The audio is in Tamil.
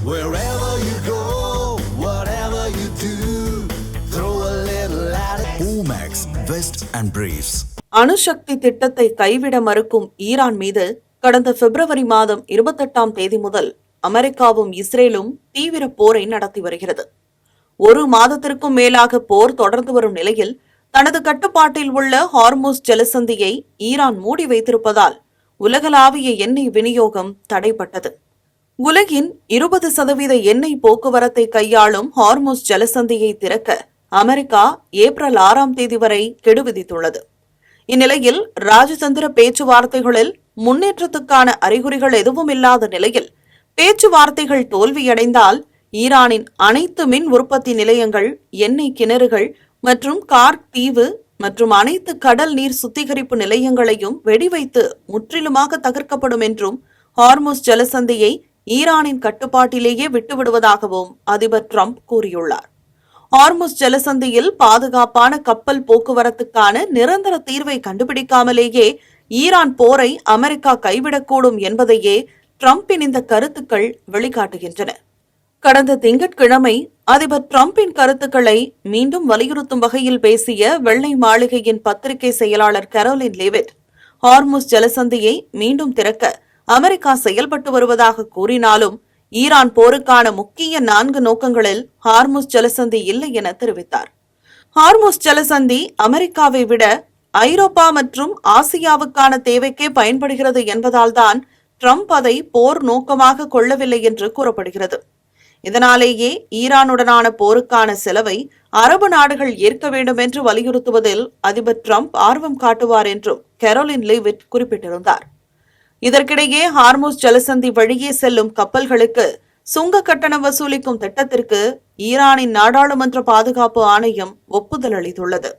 Wherever you go, whatever you do, throw a little at it. Omax, Vest and Briefs. அணுசக்தி திட்டத்தை கைவிட மறுக்கும் ஈரான் மீது கடந்த பிப்ரவரி மாதம் 28ஆம் தேதி முதல் அமெரிக்காவும் இஸ்ரேலும் தீவிர போரை நடத்தி வருகிறது. ஒரு மாதத்திற்கும் மேலாக போர் தொடர்ந்து வரும் நிலையில் தனது கட்டுப்பாட்டில் உள்ள ஹார்முஸ் ஜலசந்தியை ஈரான் மூடி வைத்திருப்பதால் உலகளாவிய எண்ணெய் விநியோகம் தடைப்பட்டது. உலகின் 20% எண்ணெய் போக்குவரத்தை கையாளும் ஹார்முஸ் ஜலசந்தியை திறக்க அமெரிக்கா ஏப்ரல் 6ஆம் தேதி வரை கெடு விதித்துள்ளது. இந்நிலையில் ராஜதந்திர பேச்சுவார்த்தைகளில் முன்னேற்றத்துக்கான அறிகுறிகள் எதுவும் இல்லாத நிலையில் பேச்சுவார்த்தைகள் தோல்வியடைந்தால் ஈரானின் அனைத்து மின் உற்பத்தி நிலையங்கள், எண்ணெய் கிணறுகள் மற்றும் கார்க் தீவு மற்றும் அனைத்து கடல் நீர் சுத்திகரிப்பு நிலையங்களையும் வெடிவைத்து முற்றிலுமாக தகர்க்கப்படும் என்றும் ஹார்முஸ் ஜலசந்தியை ஈரானின் கட்டுப்பாட்டிலேயே விட்டுவிடுவதாகவும் அதிபர் டிரம்ப் கூறியுள்ளார். ஹார்முஸ் ஜலசந்தியில் பாதுகாப்பான கப்பல் போக்குவரத்துக்கான நிரந்தர தீர்வை கண்டுபிடிக்காமலேயே ஈரான் போரை அமெரிக்கா கைவிடக்கூடும் என்பதையே டிரம்பின் இந்த கருத்துக்கள் வெளிக்காட்டுகின்றன. கடந்த திங்கட்கிழமை அதிபர் டிரம்பின் கருத்துக்களை மீண்டும் வலியுறுத்தும் வகையில் பேசிய வெள்ளை மாளிகையின் பத்திரிகை செயலாளர் கரோலின் லீவிட், ஹார்முஸ் ஜலசந்தியை மீண்டும் திறக்க அமெரிக்கா செயல்பட்டு வருவதாக கூறினாலும் ஈரான் போருக்கான முக்கிய 4 நோக்கங்களில் ஹார்முஸ் ஜலசந்தி இல்லை என தெரிவித்தார். ஹார்முஸ் ஜலசந்தி அமெரிக்காவை விட ஐரோப்பா மற்றும் ஆசியாவுக்கான தேவைக்கே பயன்படுகிறது என்பதால்தான் டிரம்ப் அதை போர் நோக்கமாக கொள்ளவில்லை என்று கூறப்படுகிறது. இதனாலேயே ஈரானுடனான போருக்கான செலவை அரபு நாடுகள் ஏற்க வேண்டும் என்று வலியுறுத்துவதில் அதிபர் டிரம்ப் ஆர்வம் காட்டுவார் என்றும் கரோலின் லீவிட் குறிப்பிட்டிருந்தார். இதற்கிடையே ஹார்முஸ் ஜலசந்தி வழியே செல்லும் கப்பல்களுக்கு சுங்க கட்டணம் வசூலிக்கும் திட்டத்திற்கு ஈரானின் நாடாளுமன்ற பாதுகாப்பு ஆணையம் ஒப்புதல் அளித்துள்ளது.